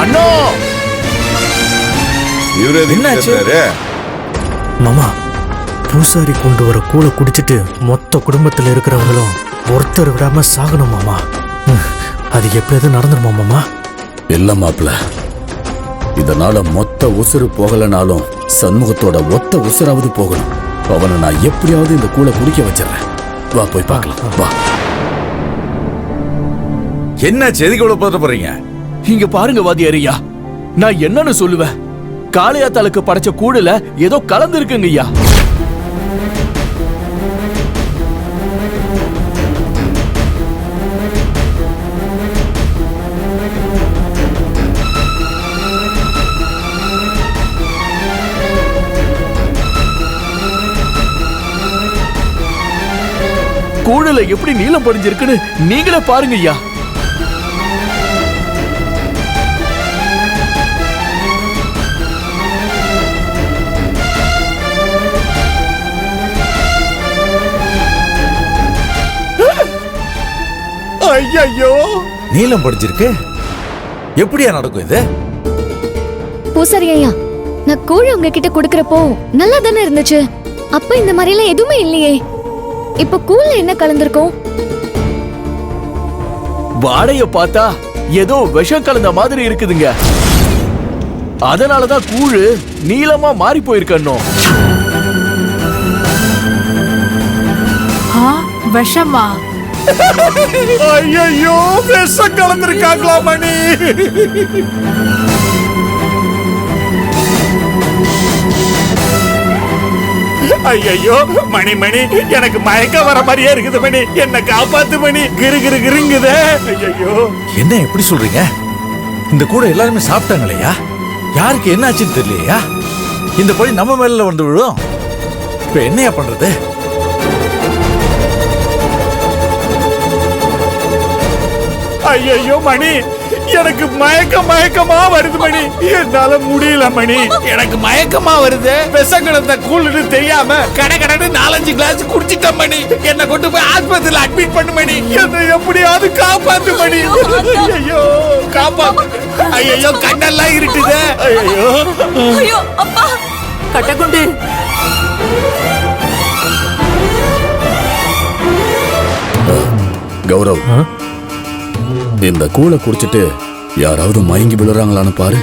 அண்ணா என்னாச்சு மாமா? பூசாரி கொண்டு வர கூழ குடிச்சிட்டு மொத்த குடும்பத்துல இருக்கிறவங்களும் ஒருத்தர் விடாம சாகணும் மாமா. அது எப்படியாவது நடந்துருமா மாமா? இல்ல மாப்பிள்ள, இதனால மொத்த உசுறு போகலனாலும் சண்முகத்தோட ஒத்த உசுராவது போகணும். அவனை நான் எப்படியாவது இந்த கூழ குடிக்க வச்சிடறேன். வா போய் பார்க்கலாம் வா. என்ன செதுக்கி விட போறீங்க? இங்க பாருங்க வாதியாரியா, நான் என்னன்னு சொல்லுவேன்? காளையாத்தாளுக்கு படைச்ச கூடுல ஏதோ கலந்து இருக்குங்க ஐயா. கூடுல எப்படி நீளம் படிஞ்சிருக்குன்னு நீங்களே பாருங்க ஐயா. ஐயோ, நீளம் படிச்சிருக்கு. எப்படியா நடக்கும் இது? பூசாரி ஐயா, நான் கூழ உங்ககிட்ட குடுக்கறப்போ நல்லா தானே இருந்துச்சு. அப்ப இந்த மாதிரி எல்லாம் எதுவுமே இல்லையே. இப்ப கூழ்ல என்ன கலந்திருக்கும்? வாடைய பார்த்தா ஏதோ விஷம் கலந்த மாதிரி இருக்குதுங்க. அதனாலதான் கூழு நீளமா மாறி போயிருக்கணும். விஷமா? ஐயோ, விஷம் கலந்திருக்காங்களா மணி? ஐயோ மணி மணி, எனக்கு மயக்க வர மாதிரியே இருக்குது மணி. என்ன காப்பாத்து மணி. கிரு கிரு கிருங்குதே. ஐயோ, என்ன எப்படி சொல்றீங்க? இந்த கூட எல்லாருமே சாப்பிட்டாங்களையா? யாருக்கு என்ன ஆச்சுன்னு தெரியலையா? இந்த பழி நம்ம மேல வந்து விழும். இப்ப என்னையா பண்றது? ஐயோ மணி, எனக்கு மயக்கமா வருது மணி. என்னால முடியல மணி, எனக்கு மயக்கமா வருது. விஷங்கலந்த கூழ்னு தெரியாம கடகடன்னு 4-5 கிளாஸ் குடிச்சிட்டேன் மணி. என்ன கொண்டு போய் ஆஸ்பத்திரியில அட்மிட் பண்ணு மணி. என்ன எப்படியாவது காப்பாத்து மணி. ஐயோ காப்பாத்து. ஐயோ கண்ணெல்லாம் இருட்டுது. ஐயோ அப்பா, கட்டகுண்டு. கௌரவ், இந்த கூழ குடிச்சிட்டு யாராவது மயங்கி விழுறாங்களான்னு பாரு.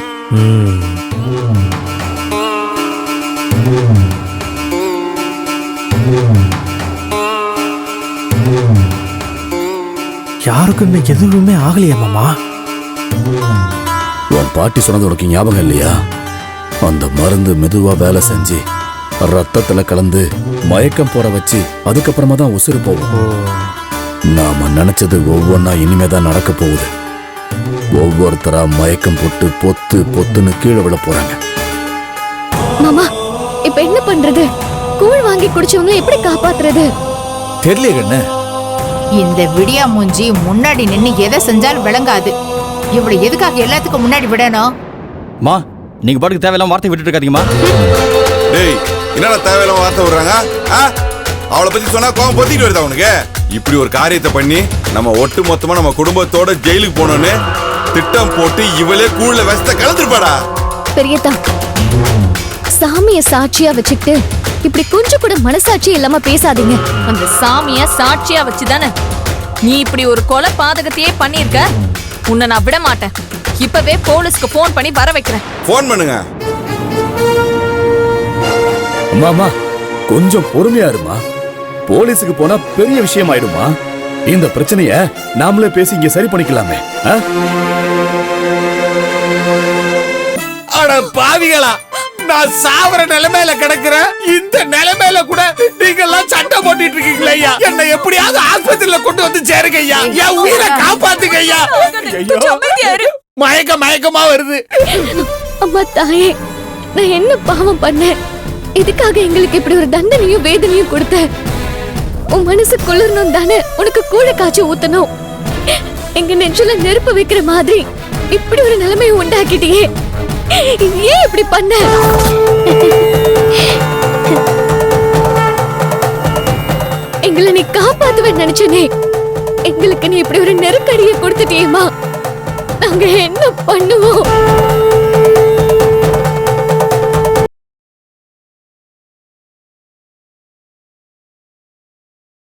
யாருக்கும் எதுவுமே ஆகலையா மாமா? உன் பாட்டி சொன்னது உனக்கு ஞாபகம் இல்லையா? அந்த மருந்து மெதுவா வேலை செஞ்சு ரத்தத்துல கலந்து மயக்கம் போற வச்சு அதுக்கப்புறமா தான் உசுறு போகும். நாம நினைச்சது ஒவ்வொன்னா இனிமேதான் நடக்க போகுது. ஒவ்வொருத்தரா மயக்கம் போட்டு பொத்து பொத்துன்னு கீழே விழ போறாங்க. மாமா, இப்ப என்ன பண்றது? கூழ் வாங்கி குடிச்சவங்க எப்படி காப்பாத்துறது? தெரியல கண்ணு. இந்த விடியா மூஞ்சி முன்னாடி நின்னு எதை செஞ்சாலும் விளங்காது. இவளை எதுக்காக எல்லாத்துக்கும் முன்னாடி விடணும்? மா, நீங்க பாட்டுக்கு தேவையில்லாம வார்த்தை விட்டுட்டு இருக்காதீங்கம்மா. டேய், என்னடா தேவையில்லாம வார்த்தை விடுறாங்க? அவளை பத்தி சொன்னா கோவம் பொத்திட்டு வருதா உனக்கு? இப்படி ஒரு காரியத்தை பண்ணி நம்ம ஒட்டு மொத்தமா நம்ம குடும்பத்தோட ஜெயிலுக்கு போனோன்னு திட்டம் போட்டு இவளே கூழ்ல விஷத்தை கலந்துருப்பாடா. பெரியதா, சாமிய சாட்சியா வச்சுக்கிட்டு இப்படி கொஞ்சம் கூட மனசாட்சி இல்லாம பேசாதீங்க. அந்த சாமிய சாட்சியா வச்சுதானே நீ இப்படி ஒரு கொலை பாதகத்தையே பண்ணிருக்க. உன்னை நான் விட மாட்டேன். இப்பவே போலீஸ்க்கு போன் பண்ணி வர வைக்கிறேன். போன் பண்ணுங்க. அம்மா கொஞ்சம் பொறுமையா இருமா. போலீஸுக்கு போனா பெரிய விஷயம் ஆயிடுமா? இந்த பிரச்சனைய நாமளே பேசி இங்க சரி பண்ணிக்கலாமே. அட பாவிகளா, நான் சாவர நிலைமையில கிடக்குறேன். இந்த நிலைமையில கூட நீங்க எல்லாம் சண்டை போட்டுட்டு இருக்கீங்களே ஐயா. என்ன எப்படியாவது ஆஸ்பத்திரியில கொண்டு வந்து சேருங்க ஐயா. என் உயிரை காப்பாத்துங்க ஐயா. மயக்கமா வருது. அம்மா தாயே, நான் என்ன பாவம் பண்ணேன்? இதுக்காக எங்களுக்கு இப்படி ஒரு தண்டனையும் வேதனையும் கொடுத்த? உன் மனசு குளிரணும் தானே உனக்கு கூட காய்ச்சி ஊத்தணும். எங்க நெஞ்சில நெருப்பு வைக்கிற மாதிரி இப்படி ஒரு நிலைமையை உண்டாக்கிட்டியே. ஏன் இப்படி பண்ண? எங்களை நீ காப்பாத்துவேன்னு நினைச்சனே. எங்களுக்கு நீ இப்படி ஒரு நெருக்கடியை கொடுத்துட்டியேமா. நாங்க என்ன பண்ணுவோம்?